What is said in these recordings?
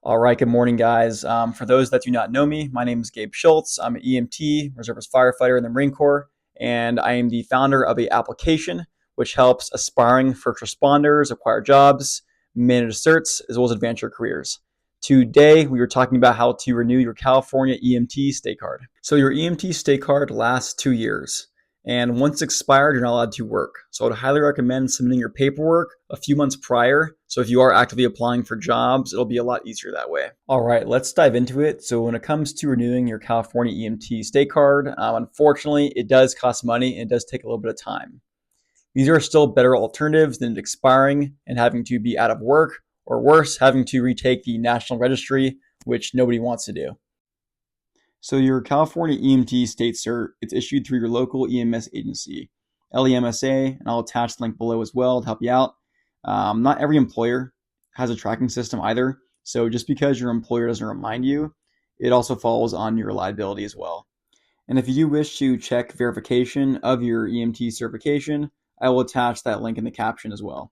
All right, good morning, guys. For those that do not know me, my name is Gabe Schultz. I'm an EMT, reservist firefighter in the Marine Corps, and I am the founder of an application which helps aspiring first responders acquire jobs, manage certs, as well as advance your careers. Today, we were talking about how to renew your California EMT state card. So your EMT state card lasts 2 years. And once expired, you're not allowed to work. So I would highly recommend submitting your paperwork a few months prior. So if you are actively applying for jobs, it'll be a lot easier that way. All right, let's dive into it. So when it comes to renewing your California EMT state card, unfortunately, it does cost money and it does take a little bit of time. These are still better alternatives than expiring and having to be out of work, or worse, having to retake the national registry, which nobody wants to do. So your California EMT state cert, it's issued through your local EMS agency, LEMSA, and I'll attach the link below as well to help you out. Not every employer has a tracking system either. So just because your employer doesn't remind you, it also falls on your liability as well. And if you do wish to check verification of your EMT certification, I will attach that link in the caption as well.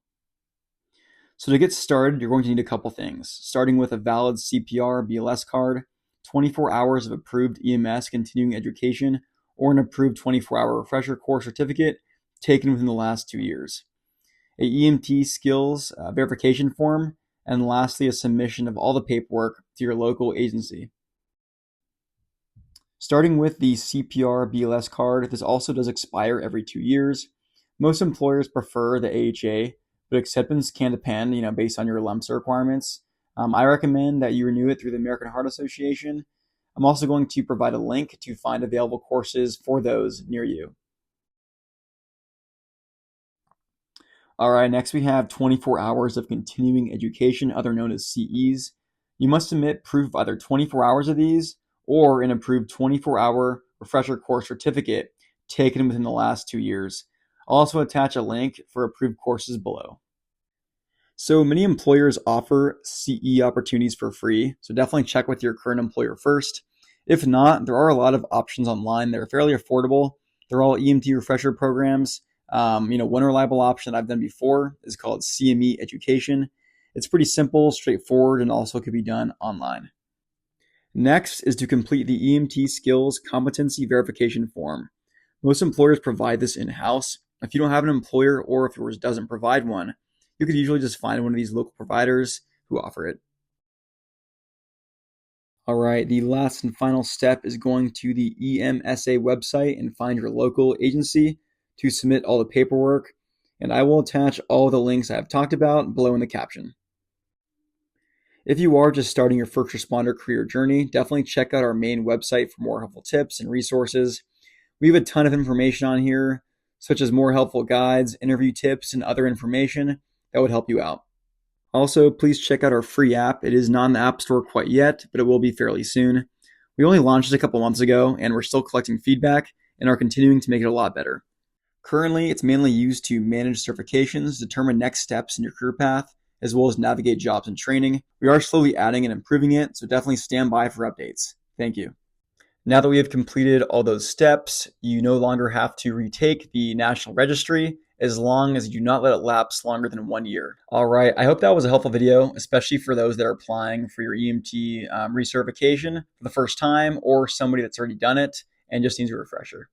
So to get started, you're going to need a couple things, starting with a valid CPR BLS card, 24 hours of approved EMS continuing education, or an approved 24-hour refresher course certificate taken within the last 2 years, a EMT skills verification form, and lastly, a submission of all the paperwork to your local agency. Starting with the CPR BLS card, this also does expire every 2 years. Most employers prefer the AHA, but acceptance can depend, based on your LEMSA requirements. I recommend that you renew it through the American Heart Association. I'm also going to provide a link to find available courses for those near you. All right, next we have 24 hours of continuing education, other known as CEs. You must submit proof of either 24 hours of these or an approved 24-hour refresher course certificate taken within the last 2 years. I'll also attach a link for approved courses below. So many employers offer CE opportunities for free, so definitely check with your current employer first. If not, there are a lot of options online that are fairly affordable. They're all EMT refresher programs. One reliable option that I've done before is called CME Education. It's pretty simple, straightforward, and also could be done online. Next is to complete the EMT skills competency verification form. Most employers provide this in-house. If you don't have an employer or if yours doesn't provide one, you could usually just find one of these local providers who offer it. All right, the last and final step is going to the EMSA website and find your local agency to submit all the paperwork. And I will attach all the links I have talked about below in the caption. If you are just starting your first responder career journey, definitely check out our main website for more helpful tips and resources. We have a ton of information on here, such as more helpful guides, interview tips, and other information that would help you out. Also, please check out our free app. It is not in the App Store quite yet, but it will be fairly soon. We only launched it a couple months ago, and we're still collecting feedback and are continuing to make it a lot better. Currently, it's mainly used to manage certifications, determine next steps in your career path, as well as navigate jobs and training. We are slowly adding and improving it, so definitely stand by for updates. Thank you. Now that we have completed all those steps, you no longer have to retake the national registry as long as you do not let it lapse longer than 1 year. All right, I hope that was a helpful video, especially for those that are applying for your EMT recertification for the first time or somebody that's already done it and just needs a refresher.